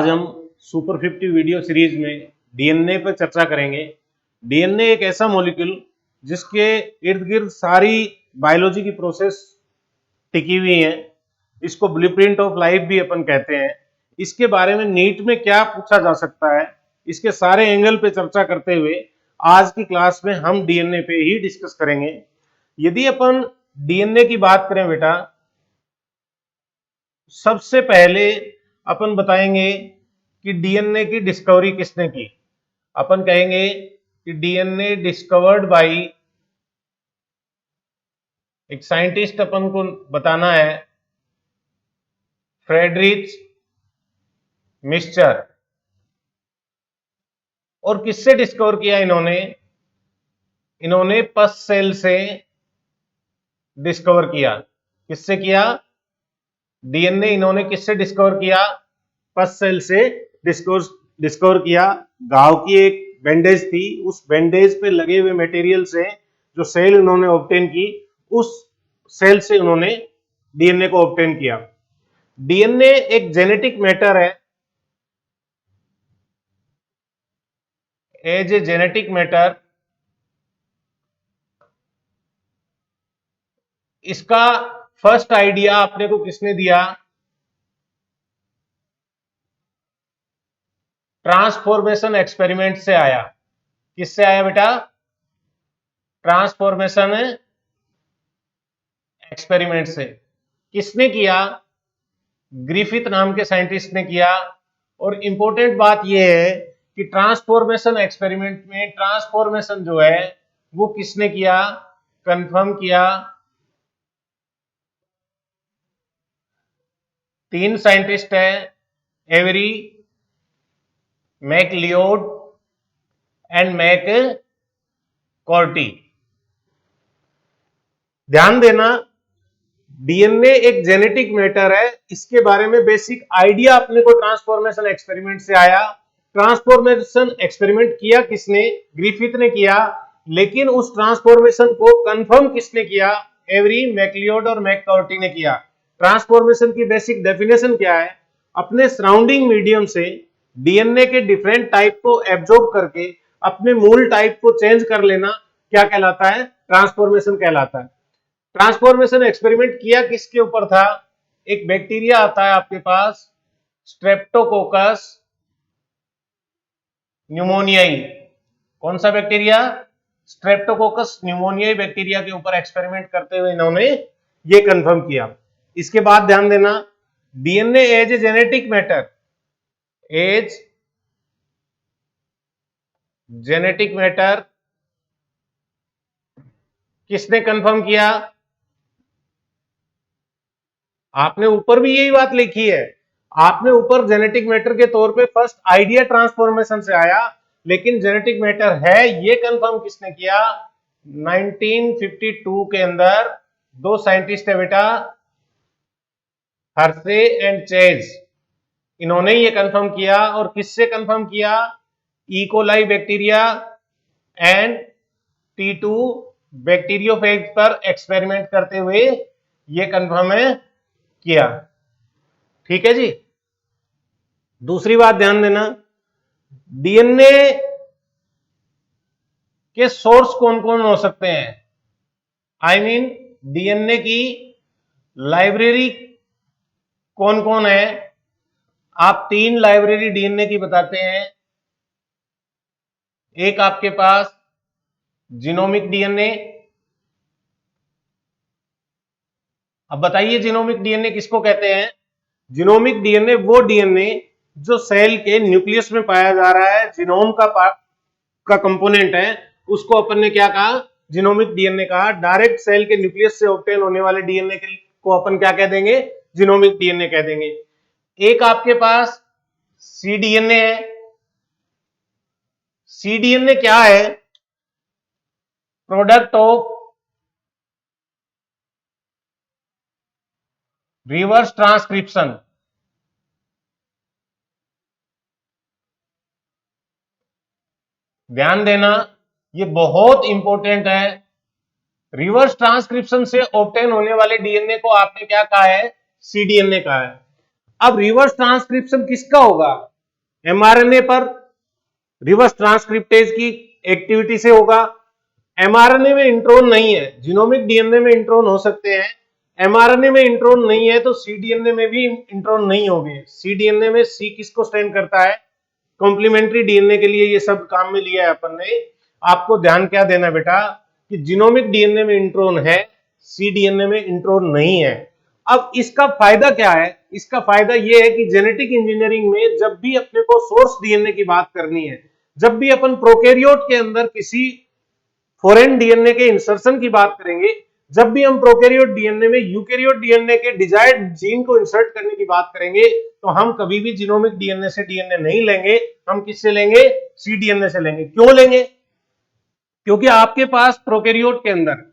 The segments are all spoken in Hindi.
आज हम सुपर 50 वीडियो सीरीज में डीएनए पर चर्चा करेंगे। डीएनए एक ऐसा मॉलिक्यूल जिसके इर्द गिर्द सारी बायोलॉजी की प्रोसेस टिकी हुई है। इसको ब्लूप्रिंट ऑफ लाइफ भी अपन कहते हैं। इसके बारे में नीट में क्या पूछा जा सकता है, इसके सारे एंगल पे चर्चा करते हुए आज की क्लास में हम डीएनए पे ही डिस्कस करेंगे। यदि अपन डीएनए की बात करें बेटा, सबसे पहले अपन बताएंगे कि डीएनए की डिस्कवरी किसने की। अपन कहेंगे कि डीएनए डिस्कवर्ड बाय एक साइंटिस्ट अपन को बताना है, फ्रेडरिच मिस्चर। और किससे डिस्कवर किया इन्होंने पस सेल से डिस्कवर किया। किससे किया? डीएनए इन्होंने किससे डिस्कवर किया? पस सेल से डिस्कवर किया। घाव की एक बैंडेज थी, उस बैंडेज पे लगे हुए मटेरियल से जो सेल इन्होंने ऑब्टेन की, उस सेल से उन्होंने डीएनए को ऑब्टेन किया। डीएनए एक जेनेटिक मैटर है। एज ए जेनेटिक मैटर इसका फर्स्ट आइडिया अपने को किसने दिया? ट्रांसफॉर्मेशन एक्सपेरिमेंट से आया। किससे आया बेटा? ट्रांसफॉर्मेशन एक्सपेरिमेंट से। किसने किया? ग्रिफिथ नाम के साइंटिस्ट ने किया। और इंपॉर्टेंट बात यह है कि ट्रांसफॉर्मेशन एक्सपेरिमेंट में ट्रांसफॉर्मेशन जो है वो किसने किया, कंफर्म किया? 3 साइंटिस्ट है, एवरी, मैकलियोड एंड मैककॉर्टी। ध्यान देना, डीएनए एक जेनेटिक मैटर है। इसके बारे में बेसिक आइडिया अपने को ट्रांसफॉर्मेशन एक्सपेरिमेंट से आया। ट्रांसफॉर्मेशन एक्सपेरिमेंट किया किसने? ग्रिफिथ ने किया। लेकिन उस ट्रांसफॉर्मेशन को कंफर्म किसने किया? एवरी, मैकलियोड और मैककॉर्टी ने किया। ट्रांसफॉर्मेशन की बेसिक डेफिनेशन क्या है? अपने सराउंडिंग मीडियम से डीएनए के डिफरेंट टाइप को एब्जॉर्ब करके अपने मूल टाइप को चेंज कर लेना क्या कहलाता है? ट्रांसफॉर्मेशन कहलाता है। ट्रांसफॉर्मेशन एक्सपेरिमेंट किया किसके ऊपर था? एक बैक्टीरिया आता है आपके पास, स्ट्रेप्टोकोकस न्यूमोनियाई। कौन सा बैक्टीरिया? स्ट्रेप्टोकोकस न्यूमोनियाई बैक्टीरिया के ऊपर एक्सपेरिमेंट करते हुए इन्होंने ये कंफर्म किया। इसके बाद ध्यान देना, DNA as a genetic matter, as genetic matter किसने कंफर्म किया? आपने ऊपर भी यही बात लिखी है। आपने ऊपर जेनेटिक मैटर के तौर पे फर्स्ट आइडिया ट्रांसफॉर्मेशन से आया, लेकिन जेनेटिक मैटर है ये कंफर्म किसने किया? 1952 के अंदर 2 साइंटिस्ट है बेटा, हर्से एंड चेज। इन्होंने ये कंफर्म किया। और किससे कंफर्म किया? E coli bacteria and T2 bacteriophage पर एक्सपेरिमेंट करते हुए ये कंफर्म है किया। ठीक है जी। दूसरी बात ध्यान देना, डीएनए के सोर्स कौन कौन हो सकते हैं? आई मीन डीएनए की लाइब्रेरी कौन कौन है? आप 3 लाइब्रेरी डीएनए की बताते हैं। एक आपके पास जीनोमिक डीएनए। अब बताइए जीनोमिक डीएनए किसको कहते हैं? जीनोमिक डीएनए वो डीएनए जो सेल के न्यूक्लियस में पाया जा रहा है, जीनोम का कंपोनेंट है, उसको अपन ने क्या कहा? जीनोमिक डीएनए कहा। डायरेक्ट सेल के न्यूक्लियस से ऑब्टेन होने वाले डीएनए को अपन क्या कह देंगे? जीनोमिक डीएनए कह देंगे। एक आपके पास सीडीएनए है। सीडीएनए क्या है? Product of reverse transcription. ध्यान देना, ये बहुत इंपॉर्टेंट है। रिवर्स ट्रांसक्रिप्शन से ऑब्टेन होने वाले डीएनए को आपने क्या कहा है? सीडीएनए कहा है। अब रिवर्स ट्रांसक्रिप्शन किसका होगा? एमआरएनए पर रिवर्स ट्रांसक्रिप्टेज की एक्टिविटी से होगा। एमआरएनए में इंट्रोन नहीं है, जीनोमिक डीएनए में इंट्रोन हो सकते हैं, एमआरएनए में इंट्रोन नहीं है, तो सीडीएनए में भी इंट्रोन नहीं होंगे। सीडीएनए में सी किसको स्टैंड करता है? कॉम्प्लीमेंट्री डीएनए के लिए ये सब काम में लिया है अपन ने। आपको ध्यान क्या देना है बेटा कि जीनोमिक डीएनए में इंट्रोन है, सीडीएनए में इंट्रोन नहीं है। अब इसका फायदा क्या है? इसका फायदा यह है कि जेनेटिक इंजीनियरिंग में जब भी अपने को सोर्स डीएनए की बात करनी है, जब भी अपन प्रोकैरियोट के अंदर किसी फॉरेन डीएनए के इंसर्शन की बात करेंगे, जब भी हम प्रोकैरियोट डीएनए में यूकैरियोट डीएनए के डिजायर्ड जीन को इंसर्ट करने की बात करेंगे, तो हम कभी भी जीनोमिक डीएनए से डीएनए नहीं लेंगे, हम किससे लेंगे? सीडीएनए से लेंगे। क्यों लेंगे? क्योंकि आपके पास प्रोकैरियोट के अंदर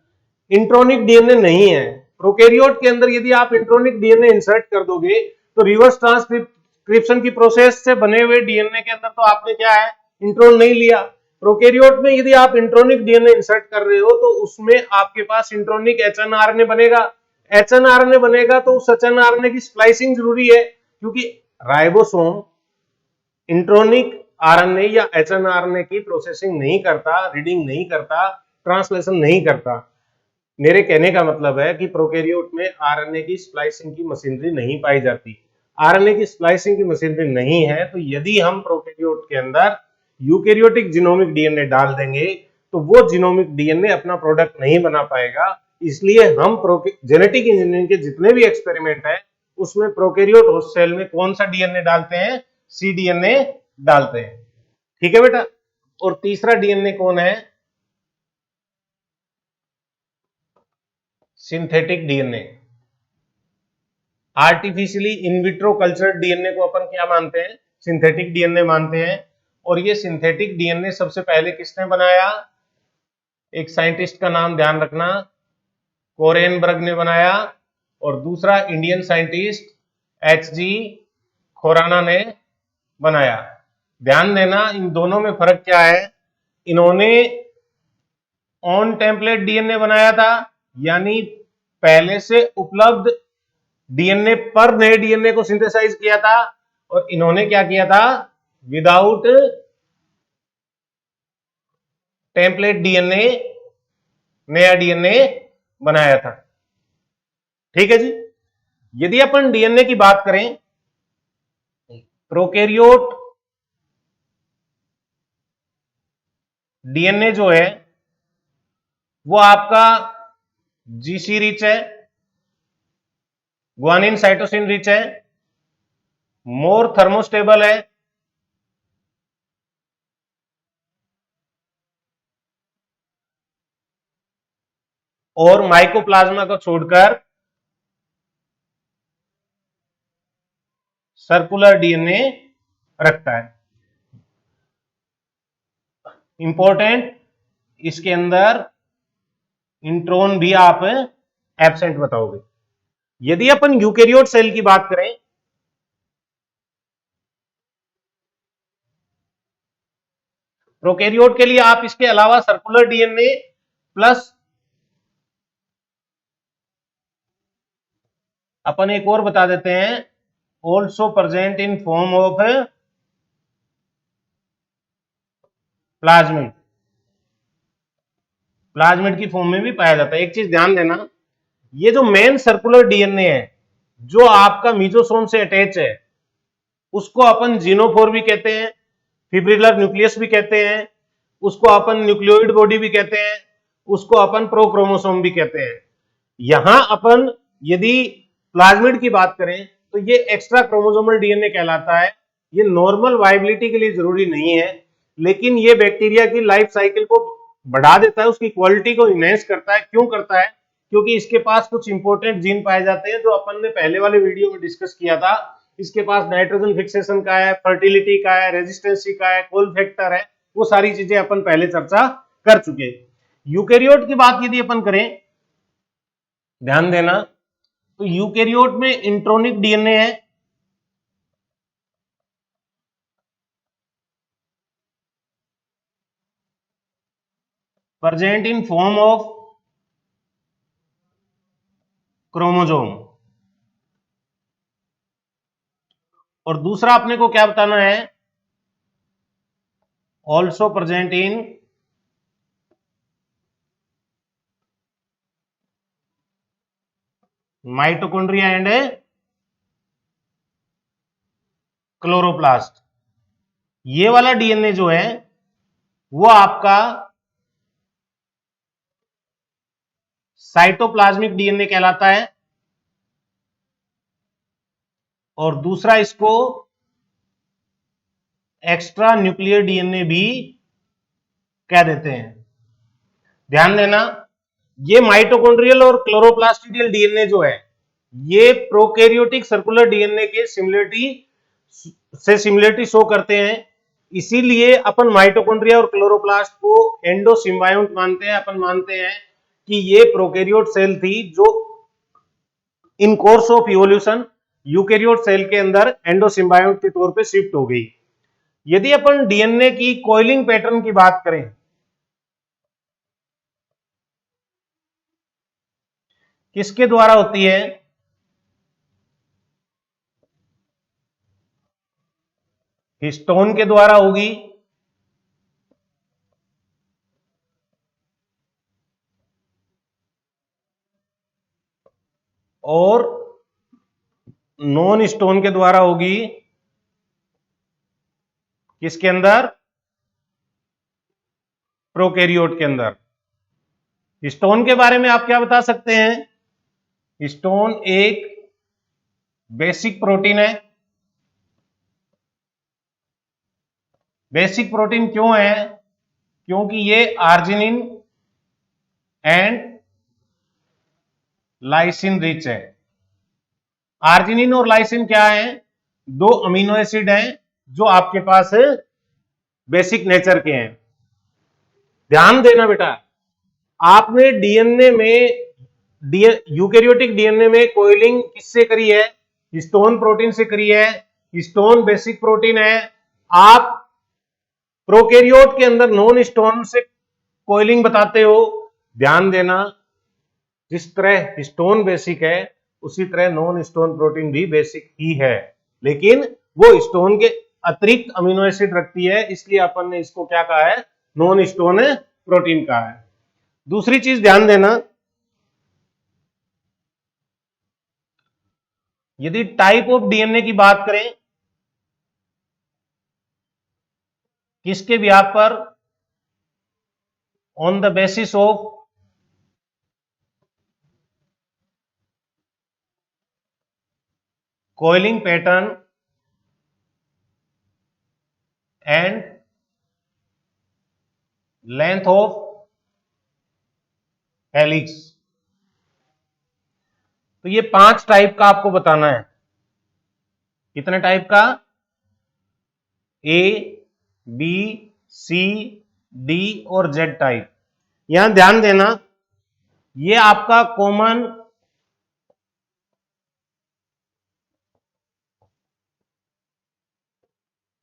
इंट्रोनिक डीएनए नहीं है। प्रोकैरियोट के अंदर यदि आप इंट्रोनिक डीएनए इंसर्ट कर दोगे तो रिवर्स ट्रांसक्रिप्शन की प्रोसेस से बने हुए डीएनए के अंदर तो आपने क्या है? इंट्रोन नहीं लिया। प्रोकैरियोट में यदि आप इंट्रोनिक डीएनए इंसर्ट कर रहे हो तो उसमें आपके पास इंट्रोनिक एचएनआरएनए बनेगा। एचएनआरएनए बनेगा तो उस एचएनआरएनए की स्प्लाइसिंग जरूरी है, क्योंकि राइबोसोम इंट्रोनिक आरएनए या एचएनआरएनए की प्रोसेसिंग नहीं करता, रीडिंग नहीं करता, ट्रांसलेशन नहीं करता। मेरे कहने का मतलब है कि प्रोकैरियोट में आरएनए की स्प्लाइसिंग की मशीनरी नहीं पाई जाती। आरएनए की स्प्लाइसिंग की मशीनरी नहीं है, तो यदि हम प्रोकैरियोट के अंदर यूकैरियोटिक जीनोमिक डीएनए डाल देंगे तो वो जीनोमिक डीएनए अपना प्रोडक्ट नहीं बना पाएगा। इसलिए हम जेनेटिक इंजीनियरिंग के जितने भी एक्सपेरिमेंट है उसमें प्रोकैरियोट होस्ट सेल में कौन सा डीएनए डालते हैं? सीडीएनए डालते हैं। ठीक है बेटा। और तीसरा डीएनए कौन है? Synthetic DNA. Artificially in vitro culture DNA को अपन क्या मानते हैं? सिंथेटिक डीएनए मानते हैं। और ये सिंथेटिक डीएनए सबसे पहले किसने बनाया? एक साइंटिस्ट का नाम ध्यान रखना, कोरेनबर्ग ने बनाया, और दूसरा इंडियन साइंटिस्ट एच.जी. खुराना ने बनाया। ध्यान देना इन दोनों में फर्क क्या है? इन्होंने ऑन टेम्पलेट डीएनए बनाया था, यानी पहले से उपलब्ध डीएनए पर नए डीएनए को सिंथेसाइज किया था, और इन्होंने क्या किया था? विदाउट टेम्पलेट डीएनए नया डीएनए बनाया था। ठीक है जी। यदि अपन डीएनए की बात करें, प्रोकैरियोट डीएनए जो है वो आपका जीसी रिच है, ग्वानिन साइटोसिन रिच है, मोर थर्मोस्टेबल है, और माइकोप्लाज्मा को छोड़कर सर्कुलर डीएनए रखता है। इंपॉर्टेंट, इसके अंदर इंट्रोन भी आप एब्सेंट बताओगे। यदि अपन यूकैरियोट सेल की बात करें, प्रोकैरियोट के लिए आप इसके अलावा सर्कुलर डीएनए प्लस अपन एक और बता देते हैं, also present in form of plasmid. Plasmid की फॉर्म में भी पाया जाता है। एक चीज ध्यान देना, ये जो मेन सर्कुलर डीएनए है जो आपका मीजोसोम से अटैच है, उसको अपन जीनोफोर भी कहते हैं, फिब्रिलर न्यूक्लियस भी कहते हैं, उसको अपन न्यूक्लियोइड बॉडी भी कहते हैं, उसको अपन प्रोक्रोमोसोम भी कहते हैं। यहां अपन यदि प्लाज्मिड की बात करें तो ये एक्स्ट्रा क्रोमोसोमल डीएनए कहलाता है। ये नॉर्मल वाइबिलिटी के लिए जरूरी नहीं है, लेकिन ये बैक्टीरिया की लाइफ साइकिल को बढ़ा देता है, उसकी क्वालिटी को इनहेंस करता है। क्यों करता है? क्योंकि इसके पास कुछ इंपॉर्टेंट जीन पाए जाते हैं जो अपन ने पहले वाले वीडियो में डिस्कस किया था। इसके पास नाइट्रोजन फिक्सेशन का है, फर्टिलिटी का है, रेजिस्टेंसी का है, कोल फैक्टर है, वो सारी चीजें अपन पहले चर्चा कर चुके हैं। यूकैरियोट की बात यदि अपन करें, ध्यान देना, तो यूकैरियोट में इंट्रोनिक डीएनए है, present in form of chromosome. और दूसरा अपने को क्या बताना है? Also present in mitochondria and chloroplast. ये वाला डीएनए जो है वो आपका साइटोप्लाज्मिक डीएनए कहलाता है, और दूसरा इसको एक्स्ट्रा न्यूक्लियर डीएनए भी कह देते हैं। ध्यान देना, ये माइटोकॉन्ड्रियल और क्लोरोप्लास्टिडियल डीएनए जो है ये प्रोकैरियोटिक सर्कुलर डीएनए के सिमिलरिटी शो करते हैं। इसीलिए अपन माइटोकॉन्ड्रिया और क्लोरोप्लास्ट को एंडोसिम्बायोंट मानते हैं। अपन मानते हैं कि ये प्रोकैरियोट सेल थी जो in course of evolution eukaryote cell के अंदर एंडोसिम्बायोंट के तौर पे शिफ्ट हो गई। यदि अपन डीएनए की कॉइलिंग पैटर्न की बात करें, किसके द्वारा होती है? हिस्टोन के द्वारा होगी, और नॉन हिस्टोन के द्वारा होगी किसके अंदर? प्रोकैरियोट के अंदर। हिस्टोन के बारे में आप क्या बता सकते हैं? हिस्टोन एक बेसिक प्रोटीन है। बेसिक प्रोटीन क्यों है? क्योंकि ये आर्जिनिन एंड लाइसिन रिच है। आर्जिनिन और लाइसिन क्या है? दो अमीनो एसिड हैं जो आपके पास बेसिक नेचर के हैं। ध्यान देना बेटा, आपने डीएनए में यूकैरियोटिक डीएनए में कोइलिंग किससे करी है? हिस्टोन प्रोटीन से करी है। हिस्टोन बेसिक प्रोटीन है। आप प्रोकैरियोट के अंदर नॉन हिस्टोन से कोइलिंग बताते हो। ध्यान देना, जिस तरह हिस्टोन बेसिक है उसी तरह नॉन हिस्टोन प्रोटीन भी बेसिक ही है, लेकिन वो हिस्टोन के अतिरिक्त अमीनो एसिड रखती है, इसलिए अपन ने इसको क्या कहा है? नॉन हिस्टोन प्रोटीन कहा है। दूसरी चीज ध्यान देना, यदि टाइप ऑफ डीएनए की बात करें, किसके ब्याह पर? On the basis of coiling pattern and length of helix. तो ये 5 टाइप का आपको बताना है। कितने टाइप का? ए, बी, सी, डी और जेड टाइप। यहां ध्यान देना, ये आपका कॉमन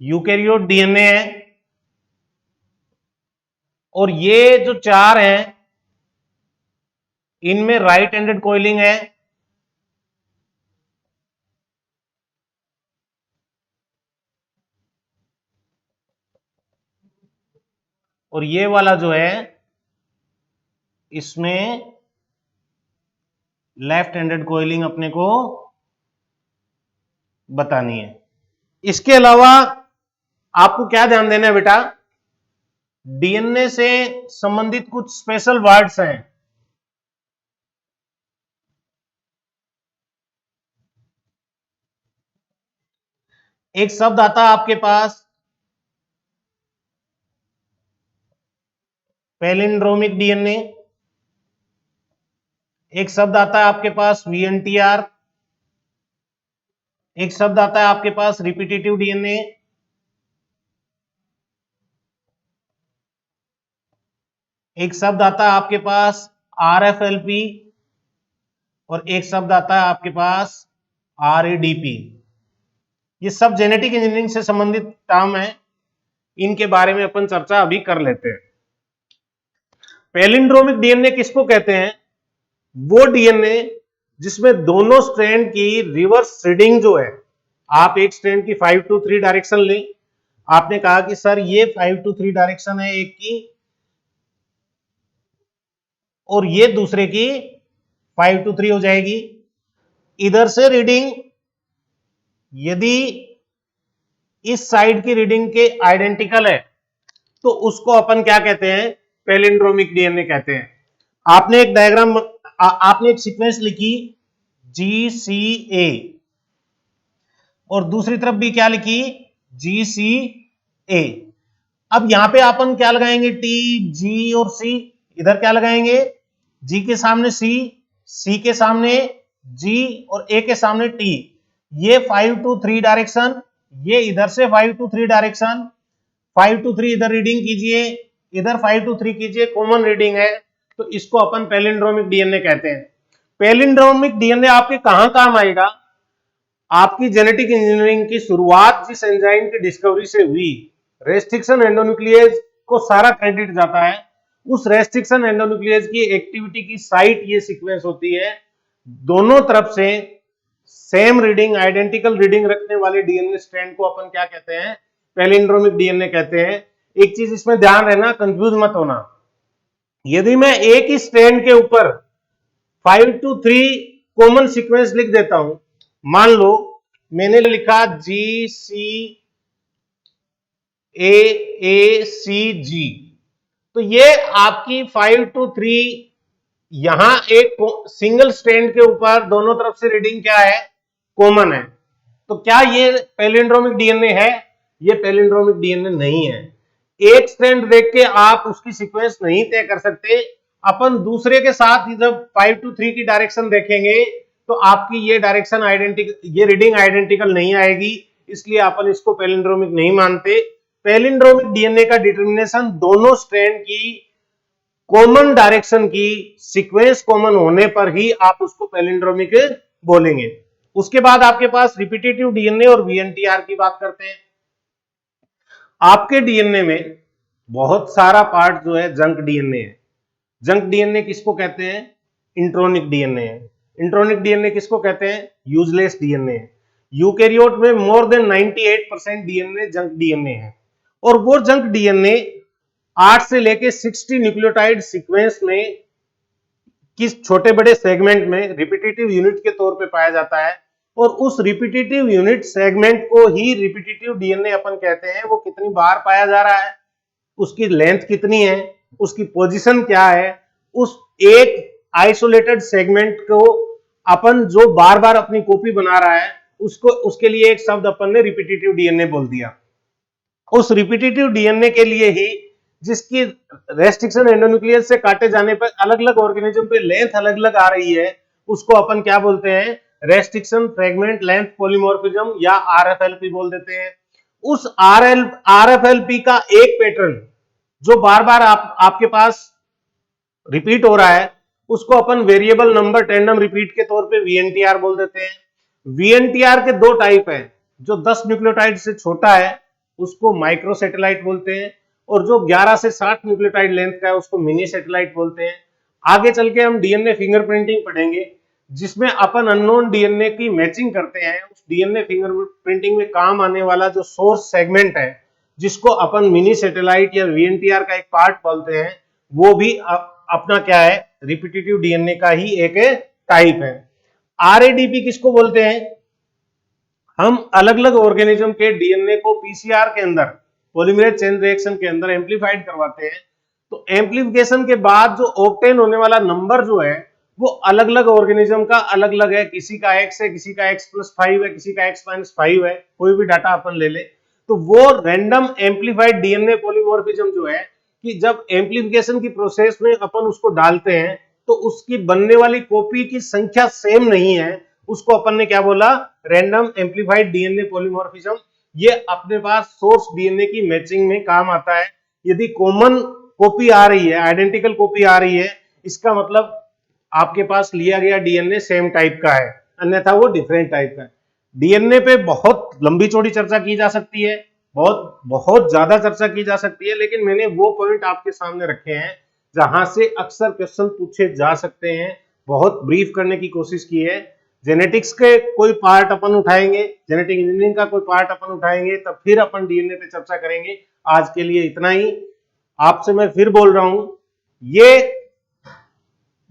यूकैरियोट डीएनए है, और ये जो 4 हैं इनमें राइट एंडेड कोइलिंग है, और ये वाला जो है इसमें लेफ्ट हैंडेड कोइलिंग अपने को बतानी है। इसके अलावा आपको क्या ध्यान देना है बेटा? डीएनए से संबंधित कुछ स्पेशल वर्ड्स हैं। एक शब्द आता है आपके पास पैलिंड्रोमिक डीएनए, एक शब्द आता है आपके पास वीएनटीआर, एक शब्द आता है आपके पास रिपीटेटिव डीएनए, एक शब्द आता है आपके पास आरएफएलपी, और एक शब्द आता है आपके पास आरएडीपी। ये सब जेनेटिक इंजीनियरिंग से संबंधित टर्म है, इनके बारे में अपन चर्चा अभी कर लेते हैं। पैलिंड्रोमिक डीएनए किसको कहते हैं? वो डीएनए जिसमें दोनों स्ट्रैंड की रिवर्स रीडिंग जो है, आप एक स्ट्रैंड की 5 to 3 डायरेक्शन लें, आपने कहा कि सर ये 5 to 3 डायरेक्शन है एक की और ये दूसरे की 5 to 3 हो जाएगी। इधर से रीडिंग यदि इस साइड की रीडिंग के आइडेंटिकल है तो उसको अपन क्या कहते हैं, पैलिंड्रोमिक डीएनए कहते हैं। आपने एक डायग्राम आपने एक सीक्वेंस लिखी GCA और दूसरी तरफ भी क्या लिखी GCA। अब यहां पे अपन क्या लगाएंगे, T, G और C। इधर क्या लगाएंगे, G के सामने C के सामने G और A के सामने T। ये 5 to 3 डायरेक्शन, ये इधर से 5 to 3 डायरेक्शन। 5 to 3 इधर रीडिंग कीजिए, इधर 5 to 3 कीजिए, कॉमन रीडिंग है, तो इसको अपन पैलिंड्रोमिक डीएनए कहते हैं। पैलिंड्रोमिक डीएनए आपके कहां काम आएगा, आपकी जेनेटिक इंजीनियरिंग की शुरुआत जिस एंजाइम की डिस्कवरी से हुई, रेस्ट्रिक्शन एंडोन्यूक्लियेज को सारा क्रेडिट जाता है। उस रेस्ट्रिक्शन एंडोन्यूक्लियेज की एक्टिविटी की साइट ये सीक्वेंस होती है। दोनों तरफ से सेम रीडिंग, आइडेंटिकल रीडिंग रखने वाले डीएनए स्ट्रैंड को अपन क्या कहते हैं, पैलिंड्रोमिक डीएनए कहते हैं। एक चीज इसमें ध्यान रहना, कंफ्यूज मत होना। यदि मैं एक ही स्ट्रैंड के ऊपर 5 to 3 कॉमन सीक्वेंस लिख देता हूं, मान लो मैंने लिखा GCAACG, तो ये आपकी 5 to 3 यहां एक सिंगल स्ट्रैंड के ऊपर दोनों तरफ से रीडिंग क्या है, कॉमन है। तो क्या ये पैलिंड्रोमिक डीएनए है, ये पैलिंड्रोमिक डीएनए नहीं है। एक स्ट्रैंड देख के आप उसकी सीक्वेंस नहीं तय कर सकते। अपन दूसरे के साथ जब 5 to 3 की डायरेक्शन देखेंगे तो आपकी ये डायरेक्शन आइडेंटिकल, ये रीडिंग आइडेंटिकल नहीं आएगी, इसलिए अपन इसको पैलिंड्रोमिक नहीं मानते। पैलिंड्रोमिक डीएनए का डिटर्मिनेशन दोनों स्ट्रैंड की कॉमन डायरेक्शन की सीक्वेंस कॉमन होने पर ही आप उसको पैलिंड्रोमिक बोलेंगे। उसके बाद आपके पास रिपीटेटिव डीएनए और वीएनटीआर की बात करते हैं। आपके डीएनए में बहुत सारा पार्ट जो है जंक डीएनए है। जंक डीएनए किसको कहते हैं, इंट्रोनिक डीएनए है। इंट्रोनिक डीएनए किसको कहते हैं, यूजलेस डीएनए है। यूकैरियोट में more than 98% DNA junk DNA है। और वो जंक डीएनए 8 से लेके 60 न्यूक्लियोटाइड सीक्वेंस में किस छोटे बड़े सेगमेंट में रिपीटेटिव यूनिट के तौर पे पाया जाता है। और उस रिपीटेटिव यूनिट सेगमेंट को ही रिपीटेटिव डीएनए अपन कहते हैं। वो कितनी बार पाया जा रहा है, उसकी लेंथ कितनी है, उसकी पोजीशन क्या है, उस एक आइसोलेटेड सेगमेंट को अपन जो बार बार अपनी कॉपी बना रहा है, उसको उसके लिए एक शब्द अपन ने रिपीटेटिव डीएनए बोल दिया। उस रिपीटेटिव डीएनए के लिए ही जिसकी रेस्ट्रिक्शन एंडोन्यूक्लियस से काटे जाने पर अलग अलग ऑर्गेनिज्म पे लेंथ अलग अलग आ रही है, उसको अपन क्या बोलते हैं, रेस्ट्रिक्शन फ्रेगमेंट लेंथ पॉलीमॉर्फिज्म या आरएफएलपी बोल देते हैं। उस आरएफएलपी का एक पैटर्न जो बार बार आपके पास रिपीट हो रहा है, उसको अपन वेरिएबल नंबर टेंडम रिपीट के तौर पे वीएनटीआर बोल देते हैं। वीएनटीआर के दो टाइप है, जो 10 न्यूक्लियोटाइड से छोटा है उसको माइक्रो सैटेलाइट बोलते हैं, और जो 11 से 60 न्यूक्लियोटाइड लेंथ का है उसको मिनी सैटेलाइट बोलते हैं। आगे चल के हम डीएनए फिंगरप्रिंटिंग पढ़ेंगे, जिसमें अपन अननोन डीएनए की मैचिंग करते हैं। उस डीएनए फिंगरप्रिंटिंग में काम आने वाला जो सोर्स सेगमेंट है, जिसको अपन मिनी सैटेलाइट या वीएनटीआर का एक पार्ट बोलते हैं, वो भी अपना क्या है, रिपीटेटिव डीएनए का ही एक टाइप है। आरएडीपी किसको बोलते हैं, हम अलग अलग ऑर्गेनिज्म के डीएनए को पीसीआर के अंदर, पॉलीमरेज चेन रिएक्शन के अंदर एम्प्लीफाइड करवाते हैं। तो एम्प्लीफिकेशन के बाद जो ऑब्टेन होने वाला नंबर जो है वो अलग अलग ऑर्गेनिज्म का अलग अलग है। किसी का x है, किसी का x+5 है, किसी का x-5 है, कोई भी डाटा अपन ले ले। तो वो रैंडम एम्प्लीफाइड डीएनए पॉलीमॉर्फिज्म जो है, कि जब एम्प्लीफिकेशन की प्रोसेस में अपन उसको डालते हैं तो उसकी बनने वाली कॉपी की संख्या सेम नहीं है, उसको अपन ने क्या बोला, रैंडम एम्प्लीफाइड डीएनए पॉलीमॉर्फिज्म। ये अपने पास सोर्स डीएनए की मैचिंग में काम आता है। यदि कॉमन कॉपी आ रही है, आइडेंटिकल कॉपी आ रही है, इसका मतलब आपके पास लिया गया डीएनए सेम टाइप का है, अन्यथा वो डिफरेंट टाइप का है। डीएनए पे बहुत लंबी चौड़ी चर्चा की जा सकती है, बहुत बहुत ज्यादा चर्चा की जा सकती है, लेकिन मैंने वो पॉइंट आपके सामने रखे हैं जहां से अक्सर क्वेश्चन पूछे जा सकते हैं। बहुत ब्रीफ करने की कोशिश की है। जेनेटिक्स के कोई पार्ट अपन उठाएंगे, जेनेटिक इंजीनियरिंग का कोई पार्ट अपन उठाएंगे, तब फिर अपन डीएनए पे चर्चा करेंगे। आज के लिए इतना ही। आपसे मैं फिर बोल रहा हूं, ये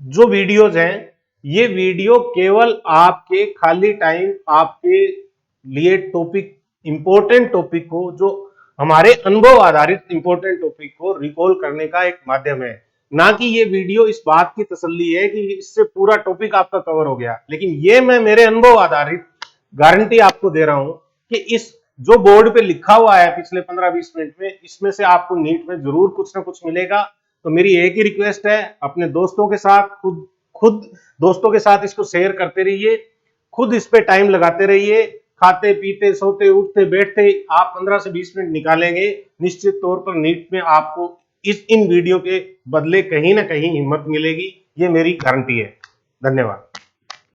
जो वीडियोज हैं, ये वीडियो केवल आपके खाली टाइम, आपके लिए टॉपिक, इंपॉर्टेंट टॉपिक को, जो हमारे अनुभव आधारित इंपॉर्टेंट टॉपिक को रिकॉल करने का एक माध्यम है। ना कि ये वीडियो इस बात की तसल्ली है कि इससे पूरा टॉपिक आपका कवर हो गया। लेकिन ये मैं मेरे अनुभव आधारित गारंटी आपको दे रहा हूं कि इस जो बोर्ड पे लिखा हुआ है पिछले 15-20 मिनट में, इसमें से आपको नीट में जरूर कुछ ना कुछ मिलेगा। तो मेरी एक ही रिक्वेस्ट है, अपने दोस्तों के साथ, खुद दोस्तों के साथ इसको शेयर करते रहिए, खुद इस पे टाइम लगाते रहिए। खाते पीते सोते उठते बैठते आप 15 से 20 मिनट निकालेंगे, निश्चित तौर पर नीट में आपको इन वीडियो के बदले कहीं ना कहीं हिम्मत मिलेगी। ये मेरी गारंटी है। धन्यवाद।